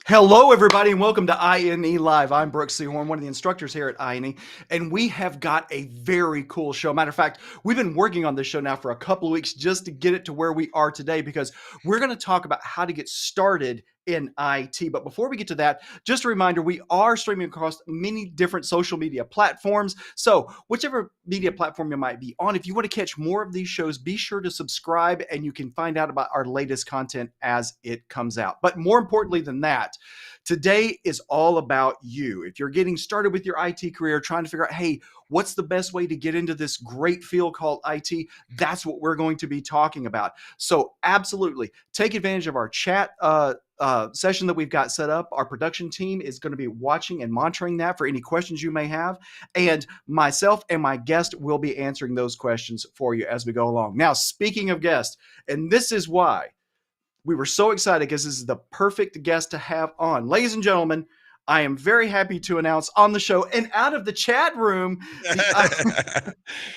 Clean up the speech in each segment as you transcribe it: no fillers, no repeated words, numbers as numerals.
Hello, everybody, and welcome to INE Live. I'm Brooks Seahorn, one of the instructors here at INE, and we have got a very cool show. Matter of fact, we've been working on this show now for a couple of weeks just to get it to where we are today because we're going to talk about how to get started in IT. But before we get to that, just a reminder, we are streaming across many different social media platforms. So whichever media platform you might be on, if you want to catch more of these shows, be sure to subscribe and you can find out about our latest content as it comes out. But more importantly than that, today is all about you. If you're getting started with your IT career, trying to figure out, hey, what's the best way to get into this great field called IT? That's what we're going to be talking about. So absolutely take advantage of our chat session that we've got set up. Our production team is going to be watching and monitoring that for any questions you may have. And myself and my guest will be answering those questions for you as we go along. Now, speaking of guests, and this is why we were so excited because this is the perfect guest to have on. Ladies and gentlemen, I am very happy to announce on the show and out of the chat room,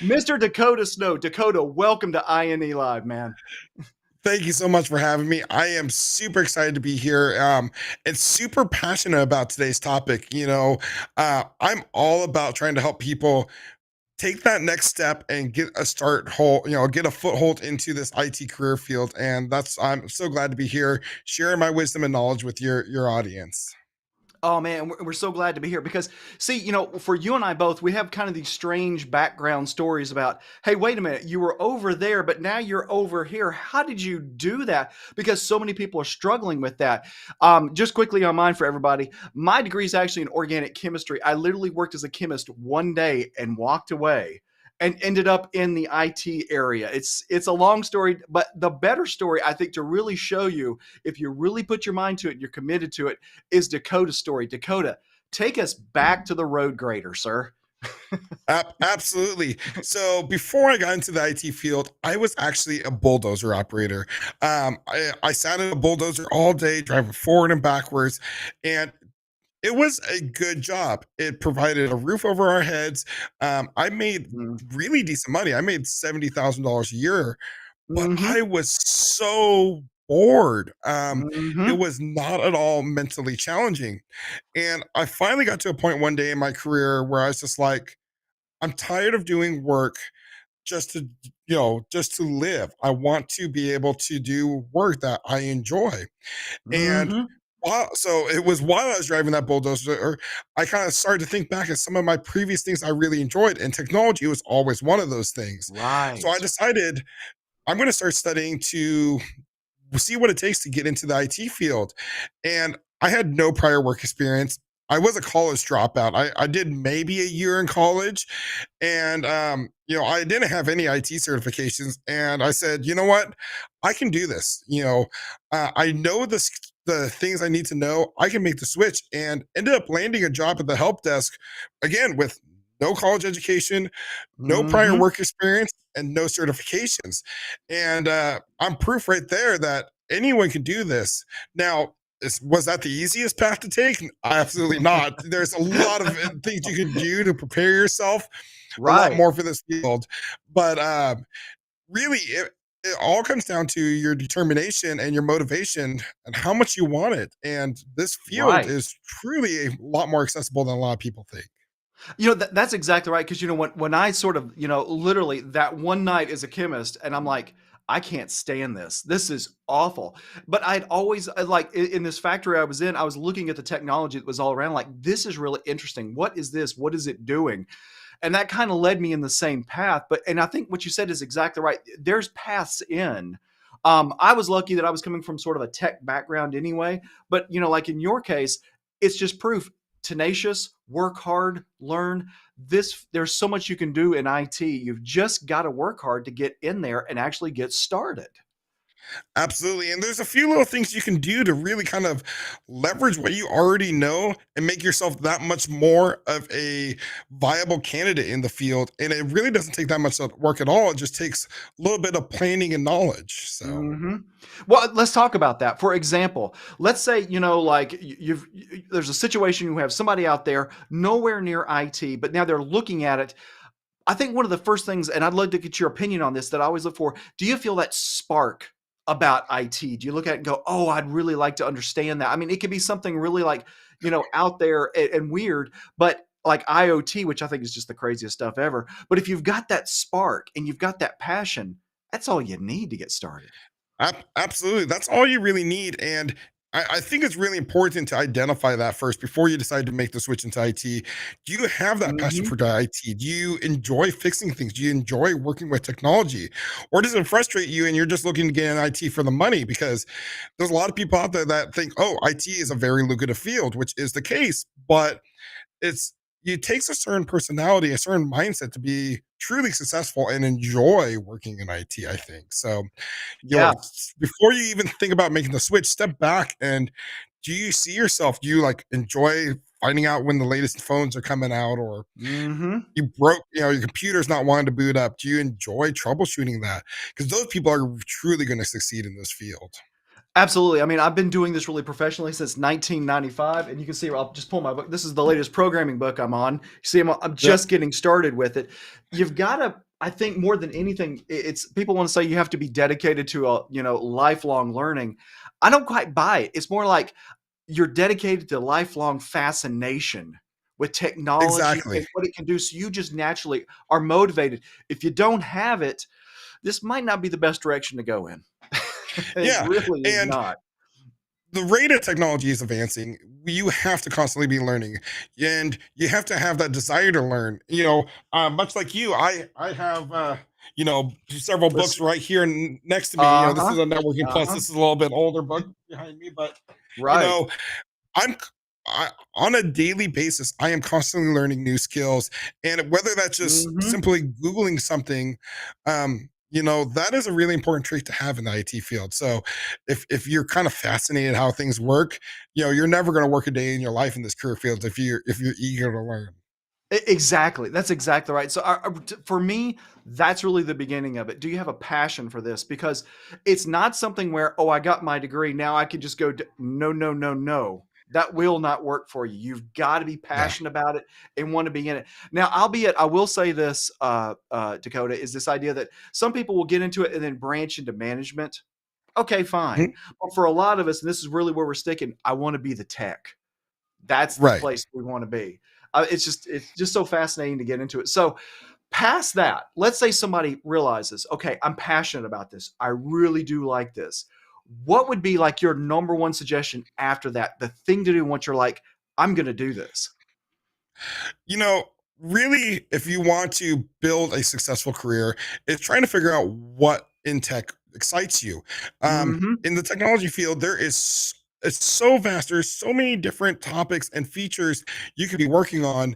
Mr. Dakota Snow. Dakota, welcome to INE Live, man. Thank you so much for having me. I am super excited to be here and super passionate about today's topic. I'm all about trying to help people take that next step and get a get a foothold into this IT career field. And I'm so glad to be here sharing my wisdom and knowledge with your audience. Oh man, we're so glad to be here because, see, for you and I both, we have kind of these strange background stories about, hey, wait a minute, you were over there, but now you're over here. How did you do that? Because so many people are struggling with that. Just quickly on mine for everybody, my degree is actually in organic chemistry. I literally worked as a chemist one day and walked away and ended up in the IT area. It's a long story, but the better story, I think, to really show you if you really put your mind to it, you're committed to it, is Dakota's story. Dakota, take us back to the road grader, sir. Absolutely. So before I got into the IT field, I was actually a bulldozer operator. I sat in a bulldozer all day, driving forward and backwards, and it was a good job. It provided a roof over our heads. I made really decent money. I made $70,000 a year, but Mm-hmm. I was so bored. It Mm-hmm. was not at all mentally challenging. And I finally got to a point one day in my career where I was just like, I'm tired of doing work just to, just to live. I want to be able to do work that I enjoy. And Mm-hmm. so it was while I was driving that bulldozer, I kind of started to think back at some of my previous things I really enjoyed, and technology was always one of those things. So I Right. decided I'm going to start studying to see what it takes to get into the IT field. And I had no prior work experience. I was a college dropout. I did maybe a year in college, and I didn't have any IT certifications. And I said, you know what, I can do this. I know the things I need to know. I can make the switch, and ended up landing a job at the help desk again with no college education, no prior Mm-hmm. work experience, and no certifications. And I'm proof right there that anyone can do this. Now, was that the easiest path to take? Absolutely not. There's a lot of things you can do to prepare yourself a lot Right. more for this field. But really, it all comes down to your determination and your motivation and how much you want it. And this field Right. is truly a lot more accessible than a lot of people think. That's exactly right. Because when I sort of literally that one night as a chemist, and I'm like, I can't stand this. This is awful. But I'd always like in this factory I was in, I was looking at the technology that was all around. Like, this is really interesting. What is this? What is it doing? And that kind of led me in the same path. And I think what you said is exactly right. There's paths in. I was lucky that I was coming from sort of a tech background anyway. But like in your case, it's just proof tenacious, work hard, learn. There's so much you can do in IT. You've just got to work hard to get in there and actually get started. Absolutely. And there's a few little things you can do to really kind of leverage what you already know and make yourself that much more of a viable candidate in the field. And it really doesn't take that much work at all. It just takes a little bit of planning and knowledge. So, hmm Well, let's talk about that. For example, let's say like there's a situation you have somebody out there nowhere near IT, but now they're looking at it. I think one of the first things, and I'd love to get your opinion on this, that I always look for, do you feel that spark about IT? Do you look at it and go, "Oh, I'd really like to understand that"? I mean, it could be something really like, out there and weird, but like IoT, which I think is just the craziest stuff ever. But if you've got that spark and you've got that passion, that's all you need to get started. Absolutely. That's all you really need. And I think it's really important to identify that first before you decide to make the switch into IT. Do you have that passion Mhm. for the IT? Do you enjoy fixing things? Do you enjoy working with technology? Or does it frustrate you and you're just looking to get in IT for the money? Because there's a lot of people out there that think, oh, IT is a very lucrative field, which is the case. But it's it takes a certain personality, a certain mindset to be truly successful and enjoy working in IT, I think. So, Yeah. before you even think about making the switch, step back and do you see yourself? Do you like enjoy finding out when the latest phones are coming out, or Mhm. you broke, your computer's not wanting to boot up? Do you enjoy troubleshooting that? Because those people are truly going to succeed in this field. Absolutely. I mean, I've been doing this really professionally since 1995, and you can see, I'll just pull my book. This is the latest programming book I'm on. You see, I'm Yep, just getting started with it. You've got to, I think, more than anything, it's people want to say you have to be dedicated to a, lifelong learning. I don't quite buy it. It's more like you're dedicated to lifelong fascination with technology exactly. and what it can do. So you just naturally are motivated. If you don't have it, this might not be the best direction to go in. It Yeah, really is and not. the rate of technology is advancing. You have to constantly be learning, and you have to have that desire to learn. Much like you, I have several books Listen. right here next to me. This Uh-huh, is a networking plus. uh-huh. This is a little bit older book behind me, but you Right. know I'm on a daily basis, I am constantly learning new skills, and whether that's just Mhm. simply Googling something, that is a really important trait to have in the IT field. So, if you're kind of fascinated how things work, you're never going to work a day in your life in this career field if you're eager to learn. Exactly. That's exactly right. So, for me, that's really the beginning of it. Do you have a passion for this? Because it's not something where, oh, I got my degree. Now I can just go. No, no, no, no. That will not work for you. You've got to be Yeah. passionate about it and want to be in it. Now, albeit, I will say this, Dakota, is this idea that some people will get into it and then branch into management. Okay, fine. Mhm. But for a lot of us, and this is really where we're sticking, I want to be the tech. That's the Right. place we want to be. It's just so fascinating to get into it. So past that, let's say somebody realizes, okay, I'm passionate about this. I really do like this. What would be like your number one suggestion after that? The thing to do once you're like, I'm going to do this. you know, Really, if you want to build a successful career, it's trying to figure out what in tech excites you. Hmm. In the technology field, it's so vast. There's so many different topics and features you could be working on.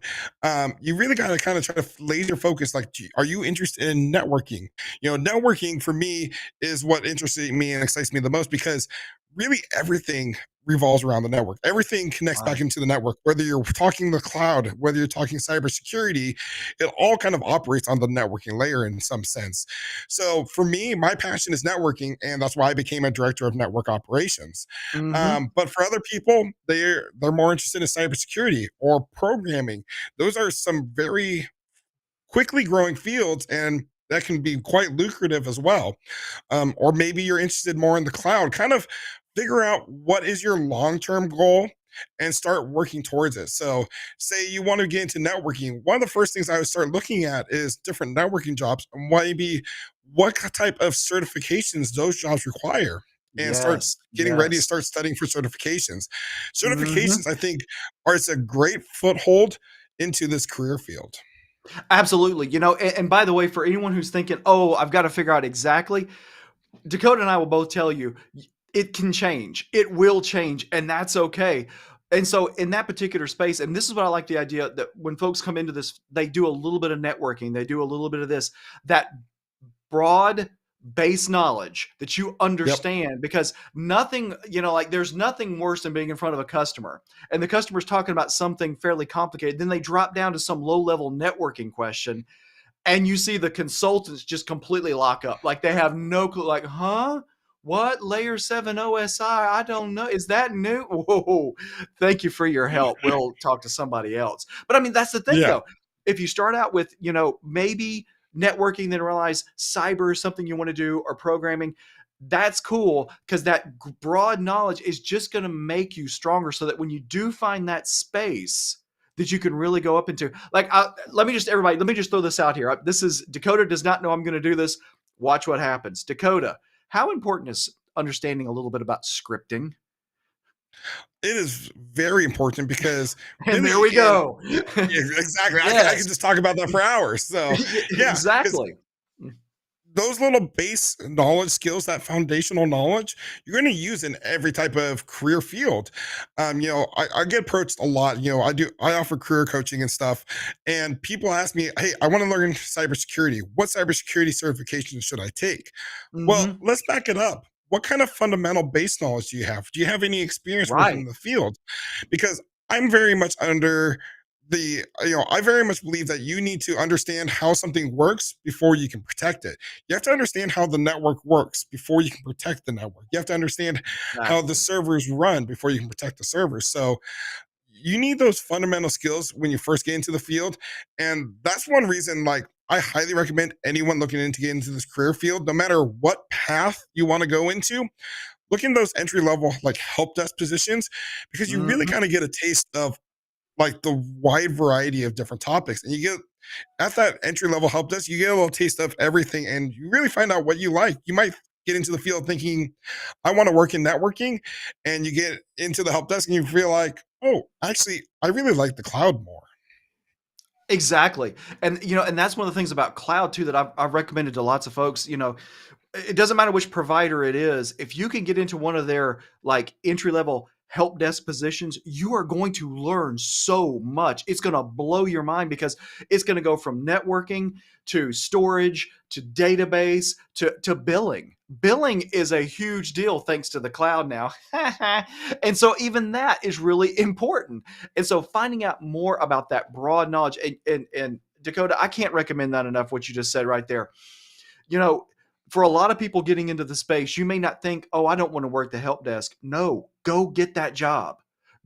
You really got to kind of try to laser focus. Like, are you interested in networking? Networking for me is what interests me and excites me the most because really everything revolves around the network. Everything connects back Right. into the network. Whether you're talking the cloud, whether you're talking cybersecurity, it all kind of operates on the networking layer in some sense. So for me, my passion is networking, and that's why I became a director of network operations. Hmm. But for other people, they're more interested in cybersecurity or programming. Those are some very quickly growing fields, and that can be quite lucrative as well. Or maybe you're interested more in the cloud. Kind of figure out what is your long term goal and start working towards it. So, say you want to get into networking, one of the first things I would start looking at is different networking jobs and maybe what type of certifications those jobs require. And start Yes. getting ready to Yes. start studying for certifications. Hmm. Certifications, I think, are it's a great foothold into this career field. Absolutely. And by the way, for anyone who's thinking, oh, I've got to figure out exactly, Dakota and I will both tell you it can change. It will change, and that's okay. And so, in that particular space, and this is what I like the idea that when folks come into this, they do a little bit of networking, they do a little bit of this, that broad base knowledge that you Yep. understand because nothing, like there's nothing worse than being in front of a customer and the customer's talking about something fairly complicated. Then they drop down to some low level networking question and you see the consultants just completely lock up. Like they have no clue. Like, huh? What layer 7 OSI? I don't know. Is that new? Whoa. Thank you for your help. We'll talk to somebody else. But I mean, that's the thing Yeah. though. If you start out with, maybe networking, then realize cyber is something you want to do or programming, That's cool because that broad knowledge is just going to make you stronger so that when you do find that space that you can really go up into, like, let me just throw this out here. This is Dakota does not know I'm going to do this. Watch what happens. Dakota, how important is understanding a little bit about scripting? It is very important because And there really we go. yeah, exactly. I Yes. could just talk about that for hours. So yeah, because Exactly. those little base knowledge skills, that foundational knowledge, you're going to use in every type of career field. I get approached a lot. I offer career coaching and stuff, and people ask me, "Hey, I want to learn cybersecurity. What cybersecurity certification should I take?" Well, Hmm. let's back it up. What kind of fundamental base knowledge do you have? Do you have any experience working Right. in the field? Because I'm very much under I very much believe that you need to understand how something works before you can protect it. You have to understand how the network works before you can protect the network. You have to understand how the Exactly. servers run before you can protect the servers. So you need those fundamental skills when you first get into the field. And that's one reason, like, I highly recommend anyone looking into get into this career field, no matter what path you want to go into, look in those entry level like help desk positions because you really Hmm. kind of get a taste of like the wide variety of different topics. And you get at that entry level help desk, you get a little taste of everything and you really find out what you like. You might get into the field thinking, I want to work in networking. And you get into the help desk and you feel like, oh, actually, I really like the cloud more. Exactly. And and that's one of the things about cloud too that I've recommended to lots of folks. It doesn't matter which provider it is. If you can get into one of their like entry level help desk positions, you are going to learn so much. It's going to blow your mind because it's going to go from networking to storage to database to billing. Billing is a huge deal thanks to the cloud now. And so even that is really important. And so finding out more about that broad knowledge and Dakota, I can't recommend that enough what you just said right there. You know, for a lot of people getting into the space, you may not think, oh, I don't want to work the help desk. No, go get that job.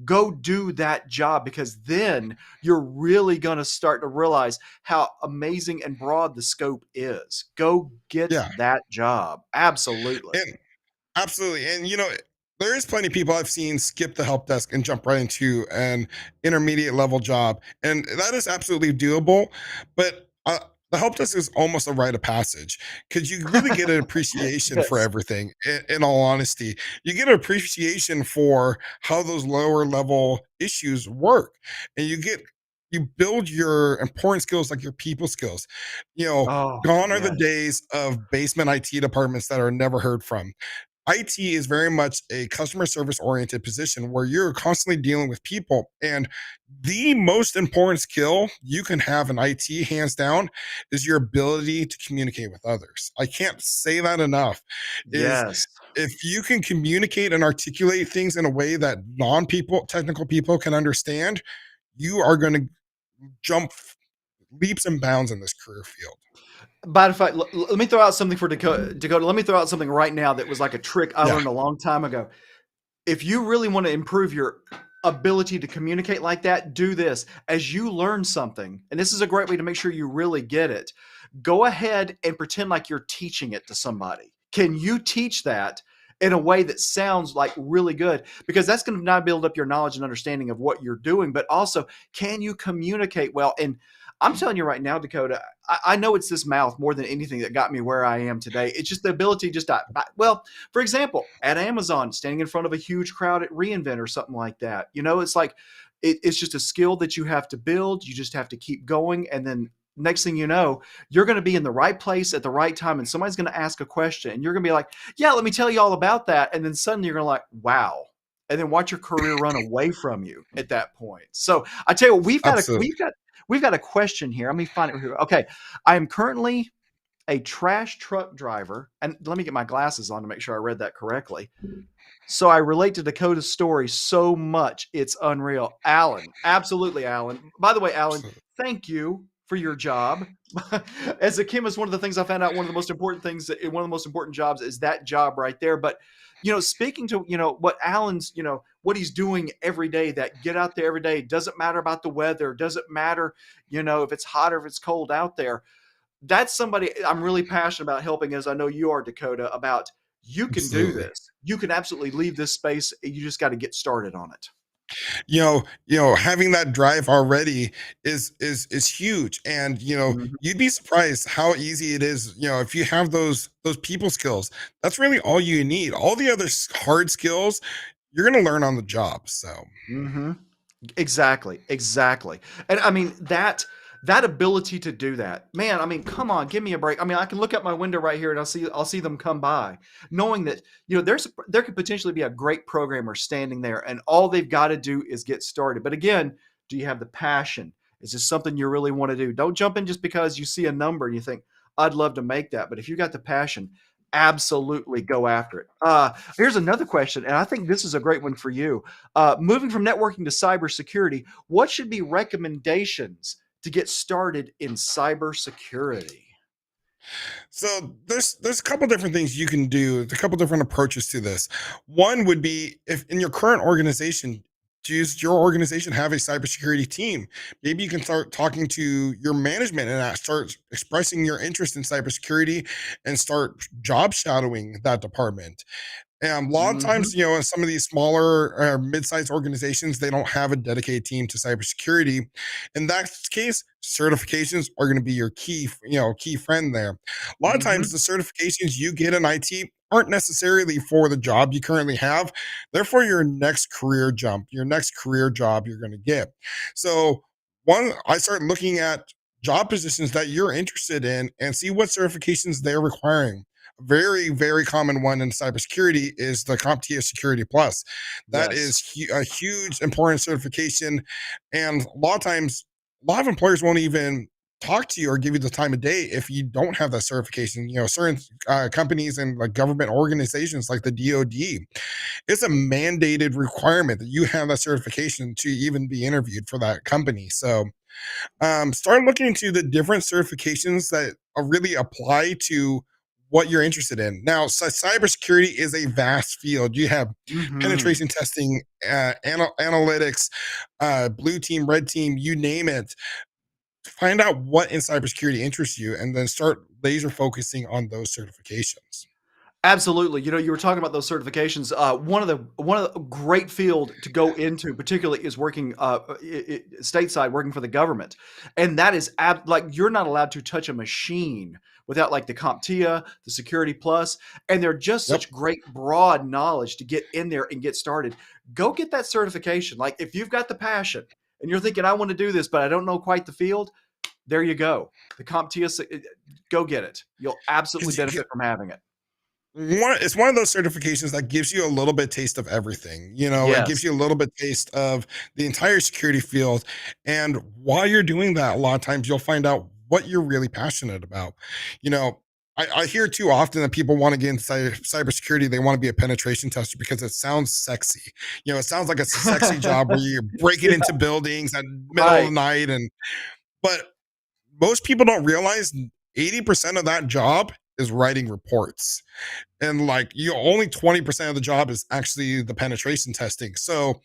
Go do that job because then you're really going to start to realize how amazing and broad the scope is. Go get Yeah. that job. Absolutely. And absolutely. And there is plenty of people I've seen skip the help desk and jump right into an intermediate level job. And that is absolutely doable. But the help desk is almost a rite of passage because you really get an appreciation for Yes. everything. In all honesty, you get an appreciation for how those lower level issues work, and you build your important skills like your people skills. Oh, Gone are the yes. days of basement IT departments that are never heard from. IT is very much a customer service oriented position where you're constantly dealing with people. And the most important skill you can have in IT, hands down, is your ability to communicate with others. I can't say that enough. Is Yes. if you can communicate and articulate things in a way that technical people can understand, you are going to jump leaps and bounds in this career field. By the fact, let me throw out something for Dakota. Dakota, let me throw out something right now that was like a trick I Yeah. learned a long time ago. If you really want to improve your ability to communicate like that, do this. As you learn something, and this is a great way to make sure you really get it, go ahead and pretend like you're teaching it to somebody. Can you teach that in a way that sounds like really good? Because that's going to not build up your knowledge and understanding of what you're doing, but also, can you communicate well? And I'm telling you right now, Dakota, I know it's this mouth more than anything that got me where I am today. It's just the ability just to, well, for example, at Amazon, standing in front of a huge crowd at reInvent or something like that. It's like it's just a skill that you have to build. You just have to keep going, and then next thing you know, you're going to be in the right place at the right time, and somebody's going to ask a question, and you're going to be like, "Yeah, let me tell you all about that." And then suddenly you're going to like, "Wow." And then watch your career run away from you at that point. So I tell you what, Absolutely. we've got a question here. Let me find it here. Okay, I am currently a trash truck driver, and let me get my glasses on to make sure I read that correctly. So I relate to Dakota's story so much, it's unreal. Alan, absolutely, Alan. By the way, Alan, Absolutely. thank you for your job. As a chemist, one of the things I found out, one of the most important things, one of the most important jobs is that job right there. But speaking to what Alan's, what he's doing every day, that get out there every day, doesn't matter about the weather, doesn't matter, if it's hot or if it's cold out there. That's somebody I'm really passionate about helping, as I know you are, Dakota, about You can do Absolutely. this. You can absolutely leave this space. You just got to get started on it. Having that drive already is huge. And Mhm. you'd be surprised how easy it is. If you have those people skills, that's really all you need. All the other hard skills you're going to learn on the job. So Mhm. Exactly, exactly. And I mean that ability to do that, man. I mean, come on, give me a break. I mean, I can look out my window right here and I'll see them come by, knowing that there could potentially be a great programmer standing there, and all they've got to do is get started. But again, do you have the passion? Is this something you really want to do? Don't jump in just because you see a number and you think I'd love to make that. But if you got the passion, absolutely go after it. Here's another question, and I think this is a great one for you. Moving from networking to cybersecurity, what should be recommendations to get started in cybersecurity? there's a couple different things you can do. There's a couple different approaches to this. One would be, if in your current organization, does your organization have a cybersecurity team? Maybe you can start talking to your management and start expressing your interest in cybersecurity and start job shadowing that department. And a lot of Hmm. times, in some of these smaller or mid-sized organizations, they don't have a dedicated team to cybersecurity. In that case, certifications are going to be your key friend there. A lot of times, Hmm. the certifications you get in IT aren't necessarily for the job you currently have. They're for your next career jump, your next career job you're going to get. So, I start looking at job positions that you're interested in and see what certifications they're requiring. Very, very common one in cybersecurity is the CompTIA Security Plus. That Yes. is a huge, important certification. And a lot of times, a lot of employers won't even talk to you or give you the time of day if you don't have that certification. Certain companies and like government organizations like the DoD, it's a mandated requirement that you have that certification to even be interviewed for that company. So start looking into the different certifications that really apply to what you're interested in. Now, cybersecurity is a vast field. You have Hmm. penetration testing, analytics, blue team, red team, you name it. Find out what in cybersecurity interests you, and then start laser focusing on those certifications. Absolutely. You were talking about those certifications. One of the great field to go into, particularly, is working stateside, working for the government, and that is like you're not allowed to touch a machine without like the CompTIA, the Security Plus, and they're just Yep. such great broad knowledge to get in there and get started. Go get that certification. Like if you've got the passion and you're thinking I want to do this, but I don't know quite the field, there you go. The CompTIA, go get it. You'll absolutely 'Cause you benefit from having it. it's one of those certifications that gives you a little bit taste of everything. It gives Yes. you a little bit taste of the entire security field. And while you're doing that, a lot of times you'll find out what you're really passionate about. You know, I hear too often that people want to get into cybersecurity. They want to be a penetration tester because it sounds sexy. It sounds like it's a sexy job where you're breaking Yeah, into buildings at middle of the right. night. But most people don't realize 80% of that job is writing reports, and like you only 20% of the job is actually the penetration testing. So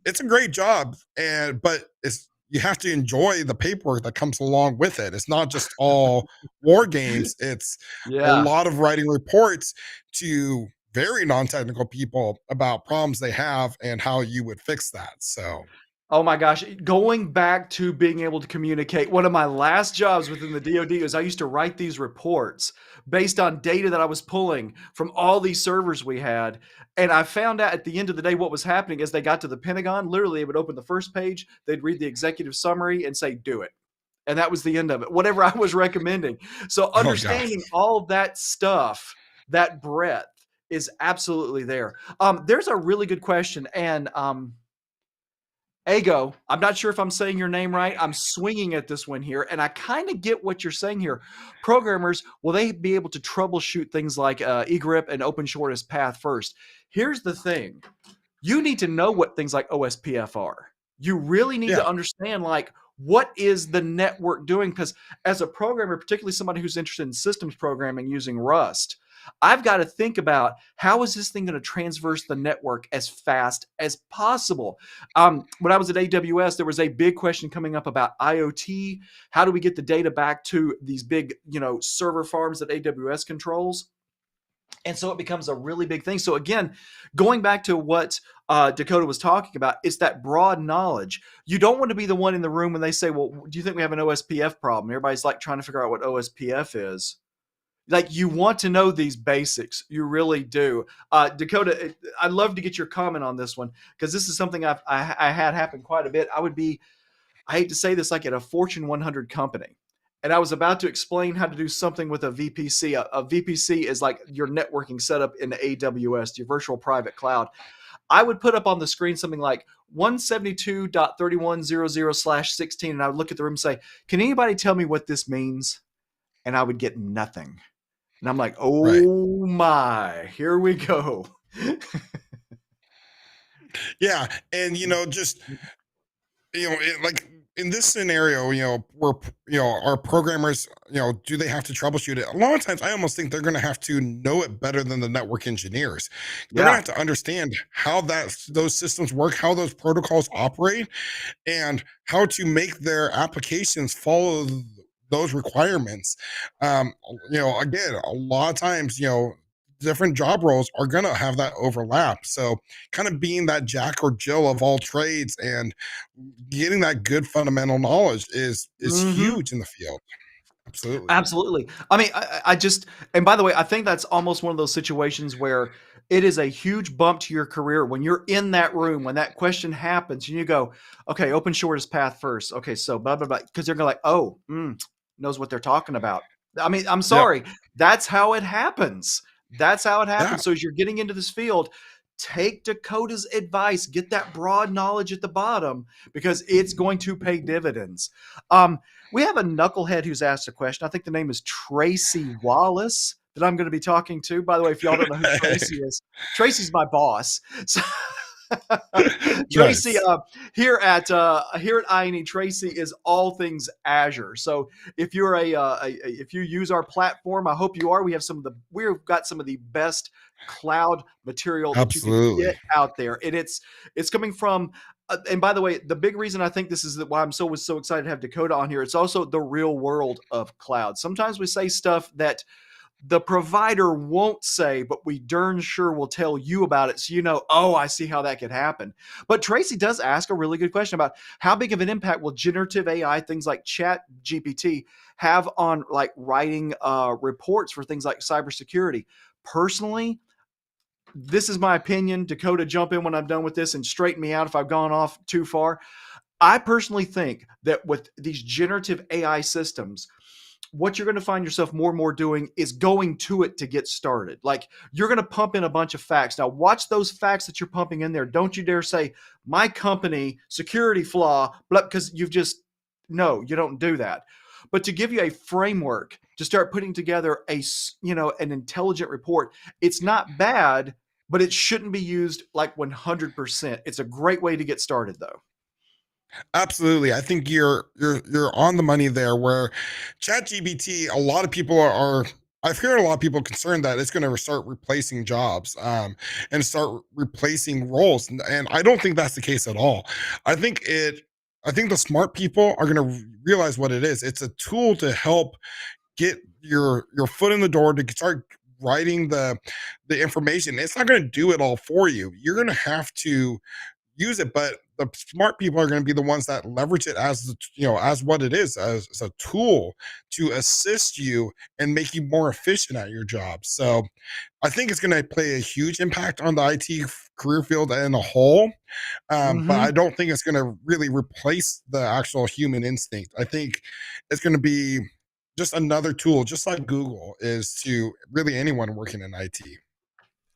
it's a great job, but it's you have to enjoy the paperwork that comes along with it. It's not just all war games. It's a Yeah. lot of writing reports to very non-technical people about problems they have and how you would fix that. So Oh my gosh, going back to being able to communicate, one of my last jobs within the DoD is I used to write these reports based on data that I was pulling from all these servers we had. And I found out at the end of the day what was happening as they got to the Pentagon. Literally, they would open the first page, they'd read the executive summary and say, do it. And that was the end of it, whatever I was recommending. So oh god. understanding all of that stuff, that breadth is absolutely there. There's a really good question. And Ego, I'm not sure if I'm saying your name right. I'm swinging at this one here, and I kind of get what you're saying here. Programmers, will they be able to troubleshoot things like egrep and open shortest path first? Here's the thing: you need to know what things like OSPF are. You really need Yeah. to understand like what is the network doing, because as a programmer, particularly somebody who's interested in systems programming using Rust, I've got to think about how is this thing going to transverse the network as fast as possible. When I was at AWS, there was a big question coming up about IoT. How do we get the data back to these big, server farms that AWS controls? And so it becomes a really big thing. So again, going back to what Dakota was talking about, it's that broad knowledge. You don't want to be the one in the room when they say, well, do you think we have an OSPF problem? Everybody's like trying to figure out what OSPF is. Like, you want to know these basics. You really do. Dakota, I'd love to get your comment on this one, because this is something I had happen quite a bit. I hate to say this, like at a Fortune 100 company. And I was about to explain how to do something with a VPC. A VPC is like your networking setup in AWS, your virtual private cloud. I would put up on the screen something like 172.3100/16, and I would look at the room and say, can anybody tell me what this means? And I would get nothing. And I'm like, Right. oh my, here we go. Yeah. And, just, like in this scenario, where, our programmers, do they have to troubleshoot it? A lot of times I almost think they're going to have to know it better than the network engineers. They're going Yeah. to have to understand how those systems work, how those protocols operate, and how to make their applications follow those requirements. Again, a lot of times, different job roles are going to have that overlap. So, kind of being that Jack or Jill of all trades and getting that good fundamental knowledge is Mm-hmm. huge in the field. Absolutely. Absolutely. I mean, I just, and by the way, I think that's almost one of those situations where it is a huge bump to your career when you're in that room, when that question happens, and you go, okay, open shortest path first. Okay, so blah, blah, blah. Because they're going to like, oh, knows what they're talking about. I mean, I'm Yep. sorry. That's how it happens. That's how it Yeah. happens. So as you're getting into this field, take Dakota's advice, get that broad knowledge at the bottom, because it's going to pay dividends. Um, we have a knucklehead who's asked a question. I think the name is Tracy Wallace that I'm going to be talking to. By the way, if y'all don't know who Tracy is, Tracy's my boss. So Tracy, Nice. here at INE, Tracy is all things Azure. So if you're if you use our platform, I hope you are. We've got some of the best cloud material that you can Absolutely. get out there, and it's coming from. And by the way, the big reason I think this is why I'm so excited to have Dakota on here. It's also the real world of cloud. Sometimes we say stuff that the provider won't say, but we darn sure will tell you about it. So you know, oh, I see how that could happen. But Tracy does ask a really good question about how big of an impact will generative AI, things like Chat GPT, have on like writing reports for things like cybersecurity. Personally, this is my opinion. Dakota, jump in when I'm done with this and straighten me out if I've gone off too far. I personally think that with these generative AI systems, what you're going to find yourself more and more doing is going to it to get started. Like, you're going to pump in a bunch of facts. Now, watch those facts that you're pumping in there. Don't you dare say, my company, security flaw, because no, you don't do that. But to give you a framework to start putting together an intelligent report, it's not bad, but it shouldn't be used like 100%. It's a great way to get started, though. Absolutely. I think you're on the money there where ChatGPT, a lot of people are I've heard a lot of people concerned that it's going to start replacing jobs, and start replacing roles. And I don't think that's the case at all. I think I think the smart people are going to realize what it is. It's a tool to help get your foot in the door to start writing the information. It's not going to do it all for you. You're going to have to use it, but the smart people are going to be the ones that leverage it as as what it is, as a tool to assist you and make you more efficient at your job. So I think it's going to play a huge impact on the IT career field in a whole. But I Mm-hmm. don't think it's going to really replace the actual human instinct. I think it's going to be just another tool, just like Google is to really anyone working in IT.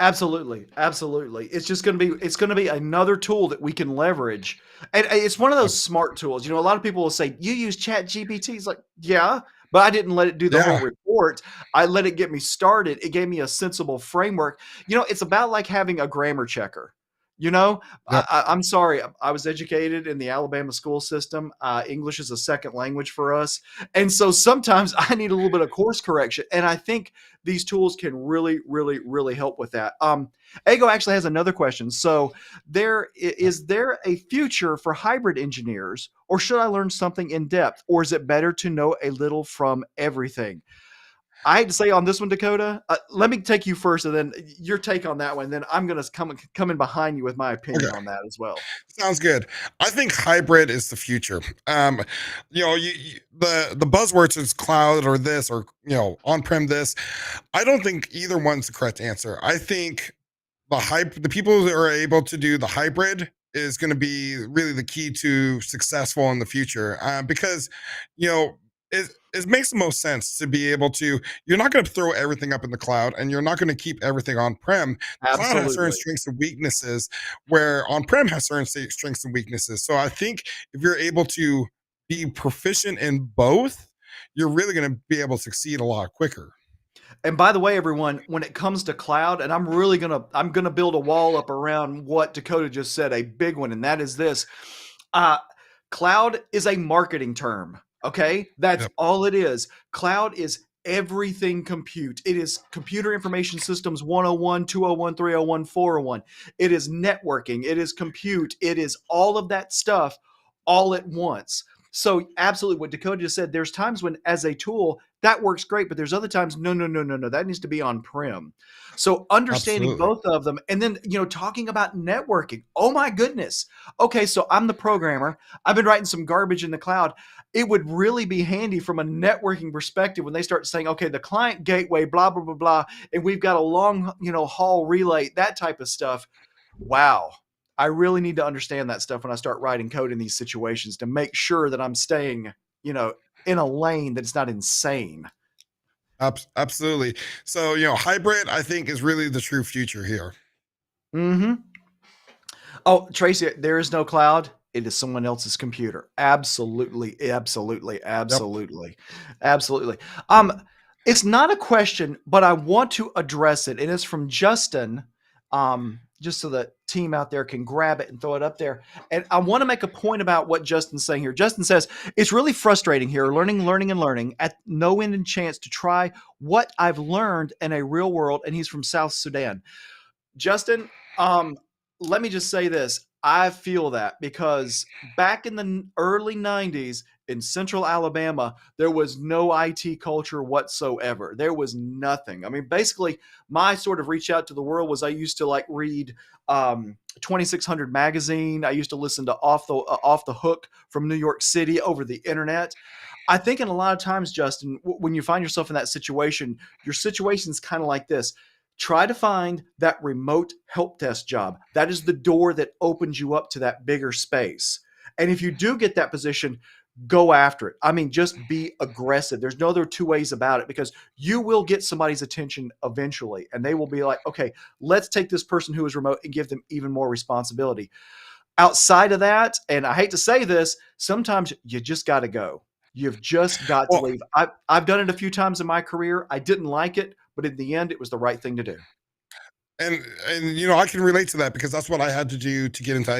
Absolutely, absolutely. It's going to be another tool that we can leverage. And it's one of those smart tools. You know, a lot of people will say, "You use Chat GPT." It's like, "Yeah, but I didn't let it do the whole Yeah. report. I let it get me started. It gave me a sensible framework." You know, it's about like having a grammar checker. You know, Yep. I'm sorry. I was educated in the Alabama school system. English is a second language for us. And so sometimes I need a little bit of course correction. And I think these tools can really, really, really help with that. Ego actually has another question. So, is there a future for hybrid engineers, or should I learn something in depth, or is it better to know a little from everything? I hate to say on this one, Dakota. Let me take you first, and then your take on that one. Then I'm going to come in behind you with my opinion Okay. on that as well. Sounds good. I think hybrid is the future. The buzzwords is cloud or this or on prem this. I don't think either one's the correct answer. I think the people that are able to do the hybrid is going to be really the key to successful in the future, because you know it makes the most sense to be able to, you're not going to throw everything up in the cloud and you're not going to keep everything on prem. The cloud has certain Absolutely. strengths and weaknesses, where on prem has certain strengths and weaknesses. So I think if you're able to be proficient in both, you're really going to be able to succeed a lot quicker. And by the way, everyone, when it comes to cloud, and I'm gonna build a wall up around what Dakota just said, a big one, and that is this: uh, cloud is a marketing term. Okay, that's Yep. all it is. Cloud is everything compute. It is computer information systems 101, 201, 301, 401. It is networking. It is compute. It is all of that stuff all at once. So absolutely what Dakota just said, there's times when as a tool that works great, but there's other times no, no, no, no, no, that needs to be on prem. So understanding Absolutely. both of them, and then talking about networking. Oh my goodness. Okay, so I'm the programmer. I've been writing some garbage in the cloud. It would really be handy from a networking perspective when they start saying, okay, the client gateway, blah blah blah blah, and we've got a long haul relay, that type of stuff. Wow. I really need to understand that stuff when I start writing code in these situations to make sure that I'm staying, you know, in a lane that's not insane. Absolutely. So, hybrid, I think, is really the true future here. Mm-hmm. Oh, Tracy, there is no cloud. It is someone else's computer. Absolutely, absolutely, Yep. absolutely, absolutely. Um, it's not a question, but I want to address it, and it's from Justin. Just so the team out there can grab it and throw it up there. And I want to make a point about what Justin's saying here. Justin says it's really frustrating here, learning, learning, and learning at no end and chance to try what I've learned in a real world. And he's from South Sudan. Justin, let me just say this. I feel that because back in the early 90s in central Alabama, there was no IT culture whatsoever. There was nothing. I mean, basically, my sort of reach out to the world was I used to like read 2600 magazine. I used to listen to Off the Hook from New York City over the internet. I think in a lot of times, Justin, when you find yourself in that situation, your situation is kind of like this. Try to find that remote help desk job. That is the door that opens you up to that bigger space. And if you do get that position, go after it. I mean, just be aggressive. There's no other two ways about it because you will get somebody's attention eventually. And they will be like, okay, let's take this person who is remote and give them even more responsibility. Outside of that, and I hate to say this, sometimes you just got to go. You've just got to Well, leave. I've done it a few times in my career. I didn't like it, but in the end, it was the right thing to do. and I can relate to that because that's what I had to do to get into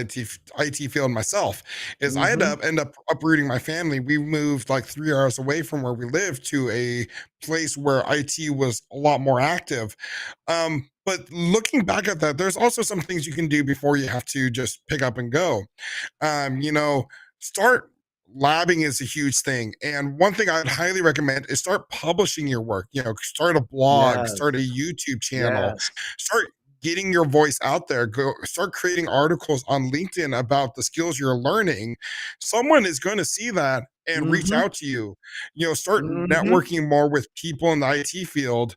IT field myself. Is I had Mm-hmm. to end up uprooting my family. We moved like 3 hours away from where we lived to a place where IT was a lot more active. But looking back at that, there's also some things you can do before you have to just pick up and go. Start labbing is a huge thing. And one thing I'd highly recommend is start publishing your work. Start a blog, start a Yes. YouTube channel, Yes. start getting your voice out there. Go start creating articles on LinkedIn about the skills you're learning. Someone is going to see that and reach Mm-hmm. out to you. Start Mm-hmm. networking more with people in the IT field.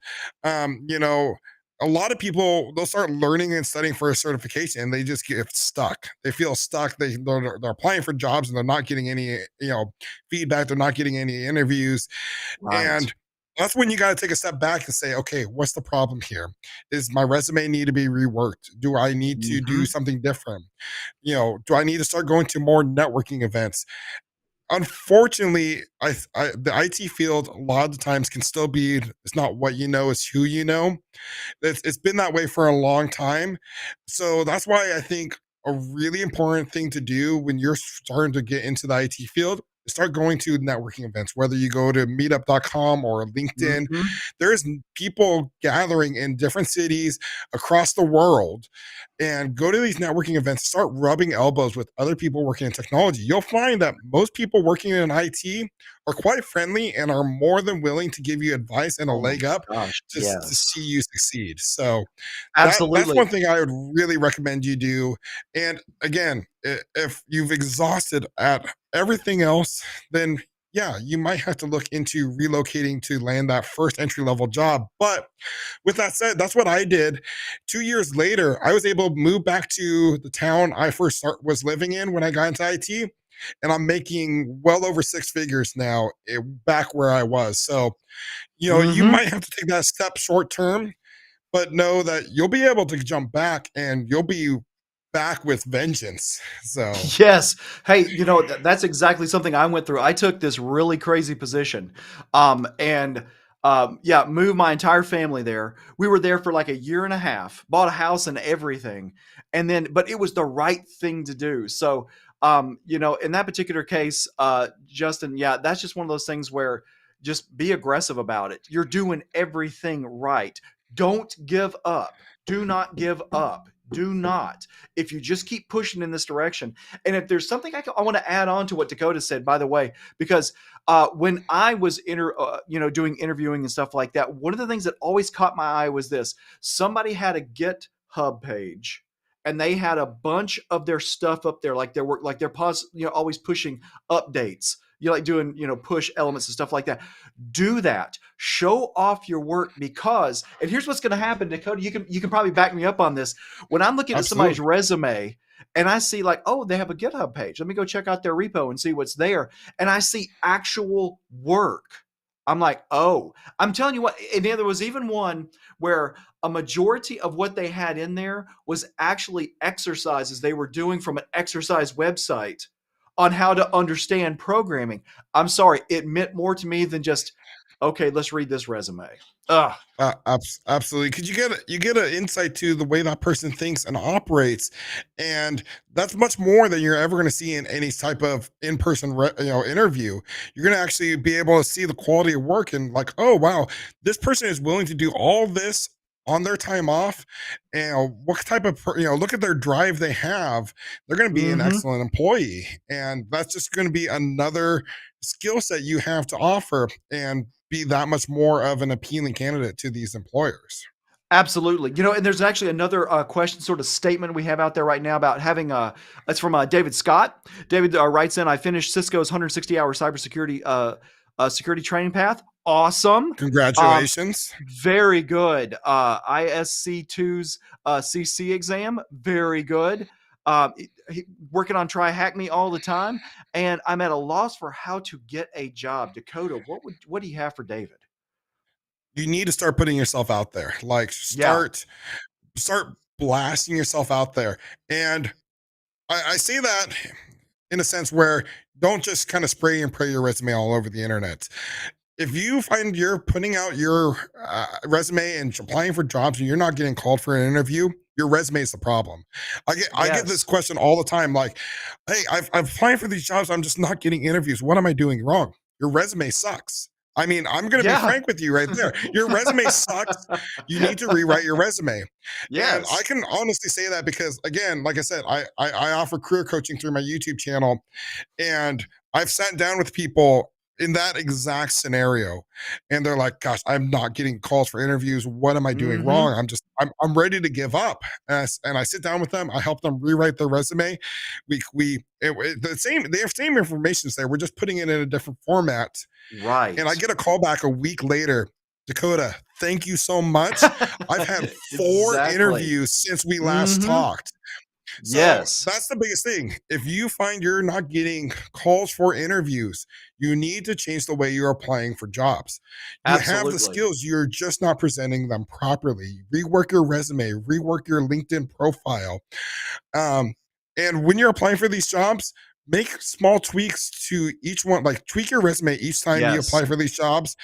A lot of people, they'll start learning and studying for a certification and they just get stuck. They feel stuck. They're applying for jobs and they're not getting any feedback. They're not getting any interviews. Right. And that's when you got to take a step back and say, okay, what's the problem here? Is my resume need to be reworked? Do I need to do Mm-hmm. something different? Do I need to start going to more networking events? Unfortunately, the IT field a lot of the times can still be, it's not what you know, it's who you know. It's been that way for a long time. So that's why I think a really important thing to do when you're starting to get into the IT field start going to networking events, whether you go to meetup.com or LinkedIn. Mhm. There's people gathering in different cities across the world, and go to these networking events, start rubbing elbows with other people working in technology. You'll find that most people working in IT are quite friendly and are more than willing to give you advice and a Oh my leg up gosh, to yes. see you succeed. So that's one Absolutely. thing I would really recommend you do. And again, if you've exhausted at everything else, then yeah, you might have to look into relocating to land that first entry level job. But with that said, that's what I did. 2 years later, I was able to move back to the town I was living in when I got into IT, and I'm making well over six figures now, back where I was. So you Mhm. might have to take that step short term, but know that you'll be able to jump back and you'll be back with vengeance. So, Yes. Hey, that's exactly something I went through. I took this really crazy position, and yeah, moved my entire family there. We were there for like a year and a half, bought a house and everything, and then, but it was the right thing to do. So, in that particular case, Justin, yeah, that's just one of those things where just be aggressive about it. You're doing everything right. Don't give up. Do not give up. Do not. If you just keep pushing in this direction, and if there's something I want to add on to what Dakota said, by the way, because when I was doing interviewing and stuff like that, one of the things that always caught my eye was this: somebody had a GitHub page, and they had a bunch of their stuff up there, like their work, like they're always pushing updates. Like doing push elements and stuff like that. Do that. Show off your work because, and here's what's going to happen, Dakota. You can probably back me up on this. When I'm looking at somebody's absolutely. resume and I see like, oh, they have a GitHub page. Let me go check out their repo and see what's there. And I see actual work. I'm like, oh, I'm telling you what. And there was even one where a majority of what they had in there was actually exercises they were doing from an exercise website on how to understand programming. I'm sorry, it meant more to me than just, okay, let's read this resume. Ugh. Absolutely, because you get an insight to the way that person thinks and operates, and that's much more than you're ever going to see in any type of in-person interview. You're going to actually be able to see the quality of work and like, oh wow, this person is willing to do all this on their time off, and what type of look at their drive they have. They're going to be an Mm-hmm. excellent employee, and that's just going to be another skill set you have to offer and be that much more of an appealing candidate to these employers. Absolutely. And there's actually another question, sort of statement we have out there right now about having it's from David Scott. David writes in, I finished Cisco's 160-hour cybersecurity security training path. Awesome. Um, Congratulations. very good. ISC2's CC exam. Very good. Working on Try Hack Me all the time. And I'm at a loss for how to get a job. Dakota, what do you have for David? You need to start putting yourself out there. Like Yeah. start blasting yourself out there. And I say that in a sense where don't just kind of spray and pray your resume all over the internet. If you find you're putting out your resume and applying for jobs and you're not getting called for an interview, your resume is the problem. I get this Yes. question all the time, like, "Hey, I'm applying for these jobs, I'm just not getting interviews. What am I doing wrong?" Your resume sucks. I mean, I'm going to be Yeah. frank with you right there. Your resume sucks. You need to rewrite your resume. And I Yes. can honestly say that because, again, like I said, I offer career coaching through my YouTube channel, and I've sat down with people in that exact scenario, and they're like, "Gosh, I'm not getting calls for interviews. What am I doing Mhm. wrong? I'm ready to give up." And I sit down with them. I help them rewrite their resume. The same. They have same information there. We're just putting it in a different format. And I Right. get a call back a week later. Dakota, thank you so much. I've had 4 Exactly. interviews since we last Mhm. talked. So Yes. that's the biggest thing. If you find you're not getting calls for interviews, you need to change the way you're applying for jobs. You have the Absolutely. skills, you're just not presenting them properly. Rework your resume, rework your LinkedIn profile. Um, and when you're applying for these jobs, make small tweaks to each one, like tweak your resume each time you Yes. apply for these jobs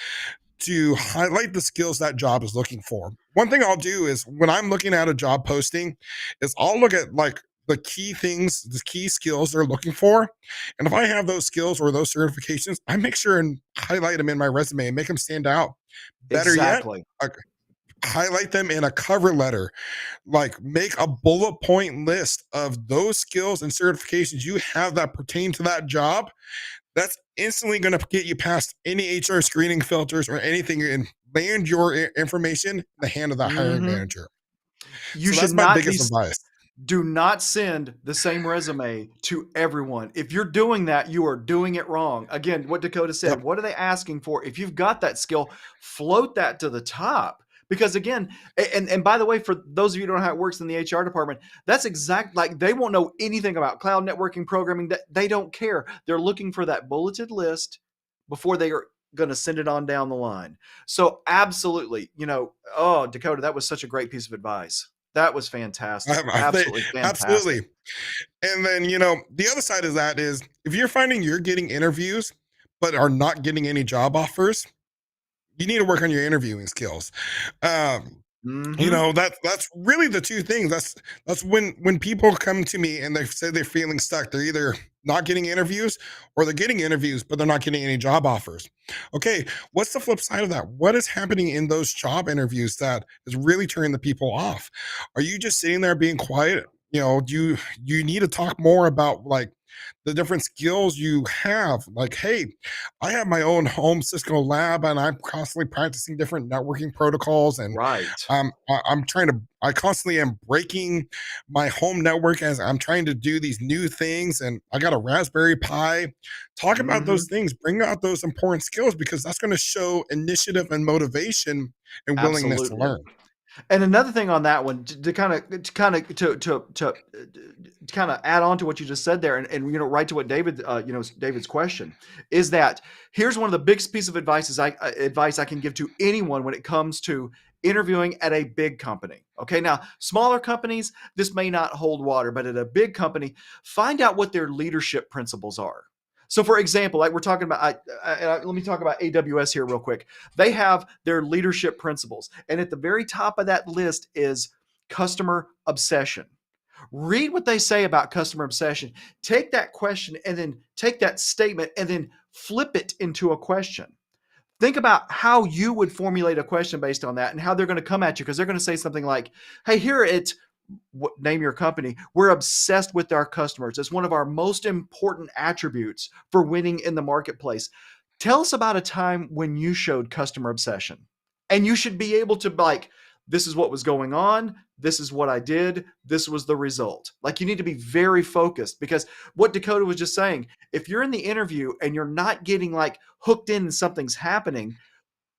to highlight the skills that job is looking for. One thing I'll do is when I'm looking at a job posting is I'll look at like the key things, the key skills they're looking for. And if I have those skills or those certifications, I make sure and highlight them in my resume and make them stand out. Better yet, Exactly. I highlight them in a cover letter. Like, make a bullet point list of those skills and certifications you have that pertain to that job. That's instantly going to get you past any HR screening filters or anything, and land your information in the hand of that hiring Hmm. manager. You So should that's my not be. biggest advice. Do not send the same resume to everyone. If you're doing that, you are doing it wrong. Again, what Dakota said, Yep. what are they asking for? If you've got that skill, float that to the top. Because again, and by the way, for those of you who don't know how it works in the HR department, that's exact, like they won't know anything about cloud networking programming. That they don't care. They're looking for that bulleted list before they are going to send it on down the line. So absolutely, oh, Dakota, that was such a great piece of advice. That was fantastic. I think Absolutely fantastic. absolutely. And then, the other side of that is, if you're finding you're getting interviews but are not getting any job offers, you need to work on your interviewing skills. Um, Mhm. that's really the two things. That's when people come to me and they say they're feeling stuck. They're either not getting interviews, or they're getting interviews but they're not getting any job offers. Okay, what's the flip side of that? What is happening in those job interviews that is really turning the people off? Are you just sitting there being quiet? You need to talk more about, like, the different skills you have. Like, hey, I have my own home Cisco lab and I'm constantly practicing different networking protocols, and Right. I'm trying to. I constantly am breaking my home network as I'm trying to do these new things, and I got a Raspberry Pi. Talk about those Mhm. things. Bring out those important skills, because that's going to show initiative and motivation and willingness to Absolutely. learn. And another thing on that one, to kind of add on to what you just said there, and right to what David, David's question is that here's one of the biggest piece of advice I can give to anyone when it comes to interviewing at a big company. Okay, now smaller companies, this may not hold water, but at a big company, find out what their leadership principles are. So, for example, like we're talking about, let me talk about AWS here real quick. They have their leadership principles. And at the very top of that list is customer obsession. Read what they say about customer obsession. Take that question and then take that statement and then flip it into a question. Think about how you would formulate a question based on that and how they're going to come at you, because they're going to say something like, hey, here at name your company, we're obsessed with our customers. It's one of our most important attributes for winning in the marketplace. Tell us about a time when you showed customer obsession. And you should be able to, like, this is what was going on. This is what I did. This was the result. Like, you need to be very focused, because what Dakota was just saying, if you're in the interview and you're not getting like hooked in and something's happening,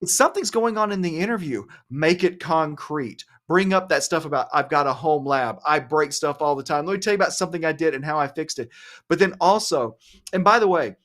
if something's going on in the interview, make it concrete. Bring up that stuff about, I've got a home lab. I break stuff all the time. Let me tell you about something I did and how I fixed it. But then also, and by the way,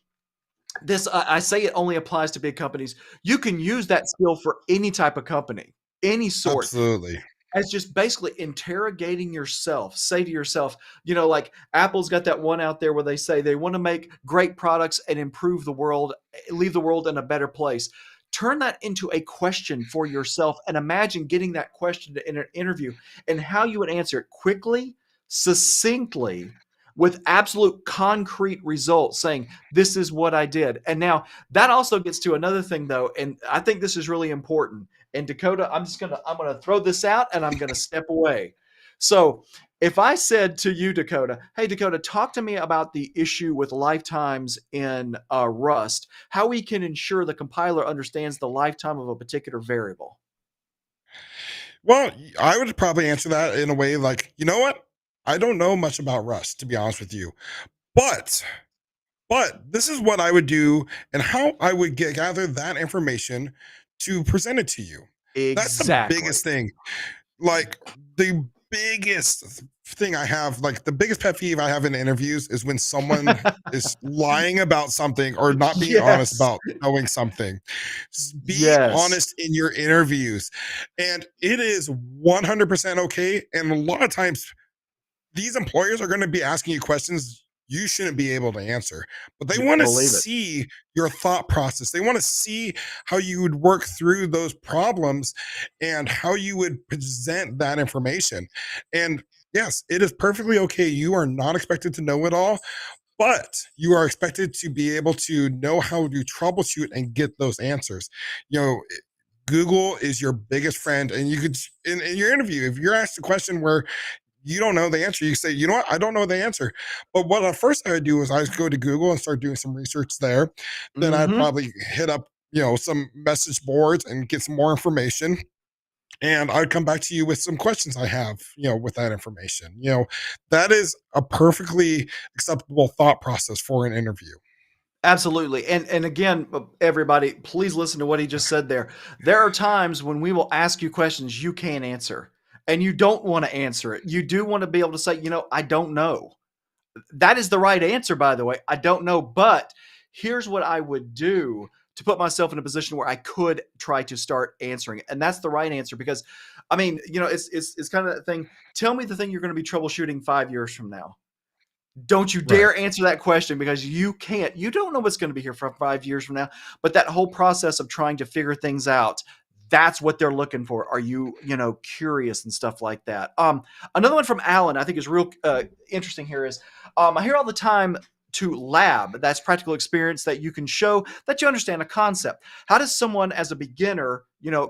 this I say it only applies to big companies. You can use that skill for any type of company, any sort, Absolutely. as just basically interrogating yourself. Say to yourself, like Apple's got that one out there where they say they want to make great products and improve the world, leave the world in a better place. Turn that into a question for yourself and imagine getting that question in an interview and how you would answer it quickly, succinctly, with absolute concrete results, saying, this is what I did. And now that also gets to another thing, though, and I think this is really important. And Dakota, I'm gonna throw this out and I'm gonna step away. So if I said to you, Dakota, hey Dakota, talk to me about the issue with lifetimes in Rust, how we can ensure the compiler understands the lifetime of a particular variable. Well, I would probably answer that in a way like, you know what? I don't know much about Rust, to be honest with you. But this is what I would do and how I would gather that information to present it to you. That's the Exactly. biggest thing. Like, the biggest thing I have, like the biggest pet peeve I have in interviews, is when someone is lying about something or not being honest Yes. about knowing something. Be Yes. honest in your interviews. And it is 100% okay. And a lot of times these employers are going to be asking you questions you shouldn't be able to answer, but they want to Believe it. see your thought process. They want to see how you would work through those problems and how you would present that information. And Yes, it is perfectly okay. You are not expected to know it all, but you are expected to be able to know how to troubleshoot and get those answers. You know, Google is your biggest friend, and you could in your interview, if you're asked a question where you don't know the answer, you say, you know what, I don't know the answer. But what at first I would do is I would go to Google and start doing some research there. Then I'd Mm-hmm. probably hit up, some message boards and get some more information. And I'd come back to you with some questions I have, with that information. That is a perfectly acceptable thought process for an interview. Absolutely. And again, everybody, please listen to what he just said there. There are times when we will ask you questions you can't answer and you don't want to answer it. You do want to be able to say, I don't know. That is the right answer, by the way. I don't know, but here's what I would do to put myself in a position where I could try to start answering it. And that's the right answer because I mean, it's kind of that thing. Tell me the thing you're going to be troubleshooting 5 years from now. Don't you Right. dare answer that question because you can't. You don't know what's going to be here for 5 years from now. But that whole process of trying to figure things out, that's what they're looking for. Are you, curious and stuff like that? Another one from Alan, I think is real interesting here is I hear all the time to lab. That's practical experience that you can show that you understand a concept. How does someone as a beginner,